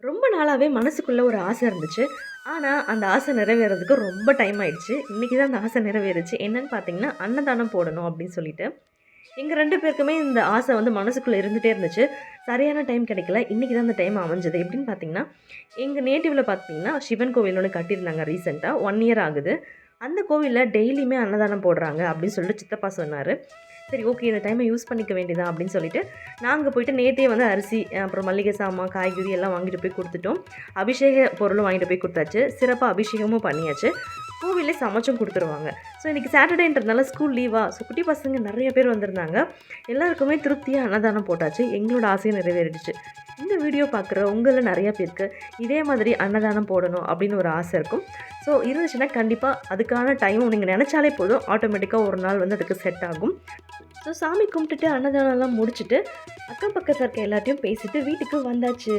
ரொம்ப நாளாவே மனசுக்குள்ள ஒரு ஆசை இருந்துச்சு. ஆனா, அந்த ஆசை நிறைவேறதுக்கு ரொம்ப டைம் ஆயிடுச்சு. இன்னைக்கு தான் அந்த ஆசை நிறைவேறுச்சு. என்னன்னு பார்த்தீங்கன்னா, அன்னதானம் போடணும் அப்படின்னு சொல்லிட்டு. எங்க 2 பேருக்குமே இந்த ஆசை வந்து மனசுக்குள்ள இருந்துட்டே இருந்துச்சு. சரியான டைம் கிடைக்கல. இன்னைக்கு தான் அந்த டைம் அமைஞ்சது. எப்படின்னு பார்த்தீங்கன்னா, எங்க நேட்டிவ்ல பார்த்தீங்கன்னா, சிவன் கோவில் ஒண்ணு கட்டியிருந்தாங்க ரீசென்ட்டா. 1 இயர் ஆகுது. அந்த கோவில்ல டெய்லியுமே அன்னதானம் போடுறாங்க அப்படின்னு சொல்லிட்டு சித்தப்பா சொன்னாரு. சரி ஓகே இந்த டைமை யூஸ் பண்ணிக்க வேண்டியதான் அப்படின்னு சொல்லிட்டு, நாங்க போயிட்டு நேத்தே வந்து அரிசி, அப்புறம் மளிகை சாமான், காய்கறி எல்லாம் வாங்கிட்டு போய் குடுத்துட்டோம். அபிஷேக பொருளும் வாங்கிட்டு போய் குடுத்தாச்சு. சிறப்பா அபிஷேகமும் பண்ணியாச்சு. கோவில்லே சமைச்சும் குடுத்துருவாங்க. ஸோ இன்னைக்கு சாட்டர்டேன்றதுனால ஸ்கூல் லீவா, ஸோ குட்டி பசங்க நெறைய பேர் வந்திருந்தாங்க. எல்லாருக்குமே திருப்தியா அன்னதானம் போட்டாச்சு. எங்களோட ஆசையும் நிறைவேறிடுச்சு. இந்த வீடியோ பார்க்குற உங்கள நெறைய பேருக்கு இதே மாதிரி அன்னதானம் போடணும் அப்படின்னு ஒரு ஆசை இருக்கும். ஸோ இருந்துச்சுன்னா கண்டிப்பா அதுக்கான டைமும் நீங்க நெனச்சாலே போதும். ஆட்டோமேட்டிக்கா ஒரு நாள் வந்து அதுக்கு செட் ஆகும். ஸோ சாமி கும்பிட்டுட்டு அன்னதானம்லாம் முடிச்சுட்டு, அக்கம் பக்கத்துல இருக்க எல்லார்ட்டயும் பேசிட்டு வீட்டுக்கு வந்தாச்சு.